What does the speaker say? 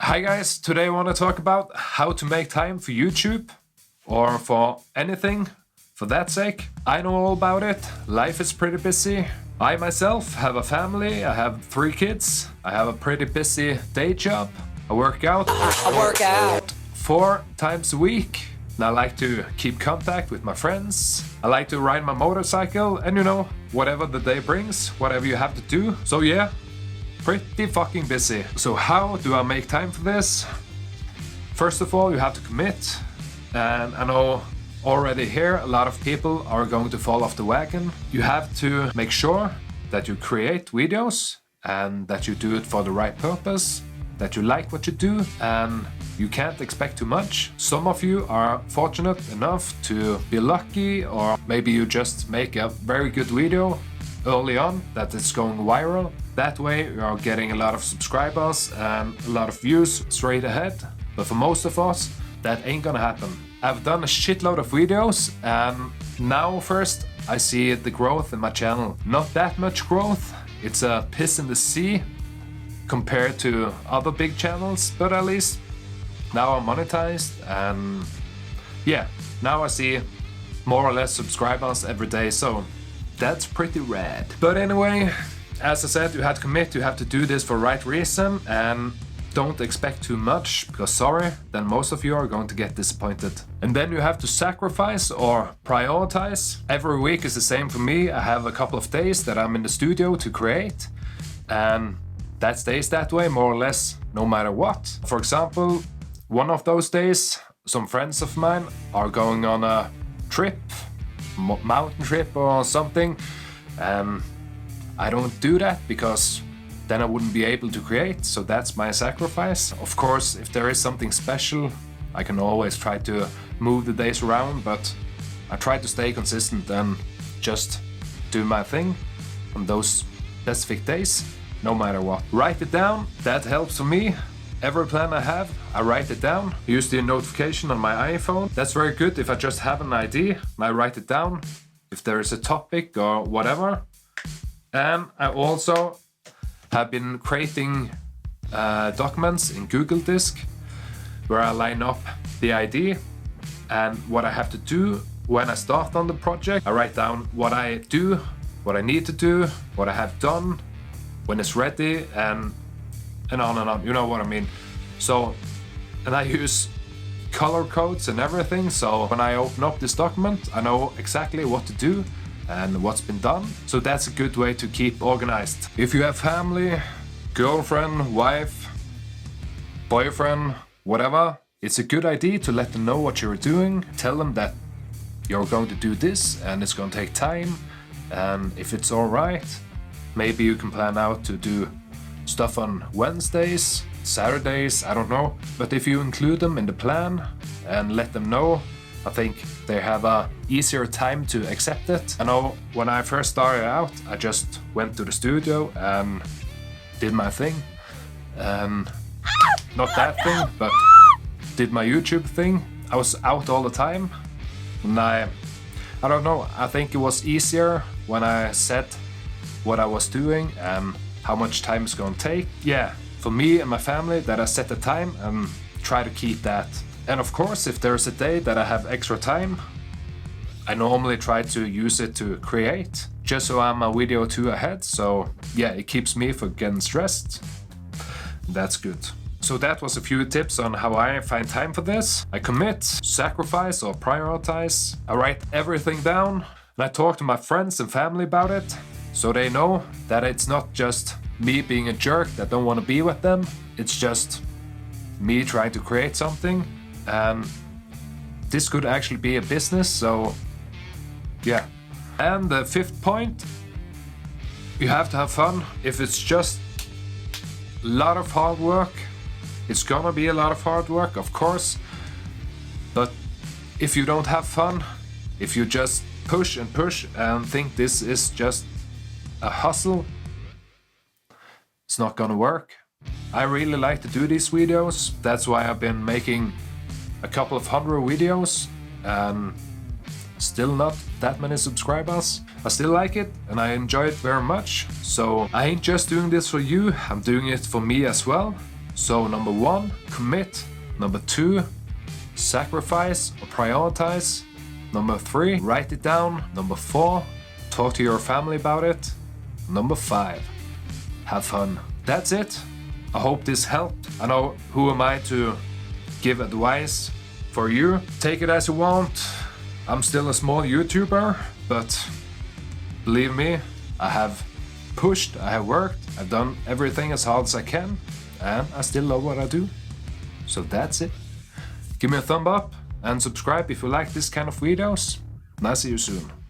Hi guys, today I want to talk about how to make time for YouTube or for anything for that sake. I know all about it, life is pretty busy. I myself have a family, I have 3 kids, I have a pretty busy day job. I work out 4 times a week. And I like to keep contact with my friends. I like to ride my motorcycle and whatever the day brings, whatever you have to do. So yeah, pretty fucking busy. So how do I make time for this? First of all, you have to commit. And I know already here a lot of people are going to fall off the wagon. You have to make sure that you create videos and that you do it for the right purpose, that you like what you do, and you can't expect too much. Some of you are fortunate enough to be lucky, or maybe you just make a very good video early on that it's going viral. That way you are getting a lot of subscribers and a lot of views straight ahead. But for most of us, that ain't gonna happen. I've done a shitload of videos and now first I see the growth in my channel. Not that much growth, it's a piss in the sea compared to other big channels, but at least now I'm monetized and yeah, now I see more or less subscribers every day, so that's pretty rad. But anyway, as I said, you have to commit, you have to do this for the right reason, and don't expect too much, because sorry, then most of you are going to get disappointed. And then you have to sacrifice or prioritize. Every week is the same for me. I have a couple of days that I'm in the studio to create, and that stays that way more or less no matter what. For example, one of those days, some friends of mine are going on a trip, mountain trip or something. I don't do that because then I wouldn't be able to create, so that's my sacrifice. Of course, if there is something special, I can always try to move the days around, but I try to stay consistent and just do my thing on those specific days, no matter what. Write it down, that helps for me. Every plan I have, I write it down. I use the notification on my iPhone. That's very good if I just have an idea and I write it down, if there is a topic or whatever. And I also have been creating documents in Google Disk where I line up the idea and what I have to do when I start on the project. I write down what I do, what I need to do, what I have done, when it's ready, and on and on, you know what I mean. So, and I use color codes and everything, so when I open up this document, I know exactly what to do and what's been done. So that's a good way to keep organized. If you have family, girlfriend, wife, boyfriend, whatever, it's a good idea to let them know what you're doing. Tell them that you're going to do this and it's going to take time, and if it's all right, maybe you can plan out to do stuff on Wednesdays, Saturdays, I don't know. But if you include them in the plan and let them know, I think they have a easier time to accept it. I know when I first started out, I just went to the studio and did my thing. Not that thing, but did my YouTube thing. I was out all the time. And I don't know, I think it was easier when I said what I was doing and how much time it's gonna take. Yeah, for me and my family, that I set the time and try to keep that. And of course, if there's a day that I have extra time, I normally try to use it to create, just so I'm a video or 2 ahead. So yeah, it keeps me from getting stressed. That's good. So that was a few tips on how I find time for this. I commit, sacrifice or prioritize. I write everything down and I talk to my friends and family about it, so they know that it's not just me being a jerk that don't want to be with them. It's just me trying to create something. And this could actually be a business, so yeah. And the 5th point, you have to have fun. If it's just a lot of hard work, it's gonna be a lot of hard work, of course. But if you don't have fun, if you just push and push and think this is just a hustle, it's not gonna work. I really like to do these videos. That's why I've been making a couple of 100 videos and still not that many subscribers. I still like it and I enjoy it very much. So I ain't just doing this for you, I'm doing it for me as well. So number 1, commit. Number 2, sacrifice or prioritize. Number 3, write it down. Number 4, talk to your family about it. Number 5, have fun. That's it. I hope this helped. I know who am I to give advice for you. Take it as you want. I'm still a small YouTuber, but believe me, I have pushed, I have worked, I've done everything as hard as I can, and I still love what I do. So that's it. Give me a thumb up and subscribe if you like this kind of videos, and I'll see you soon.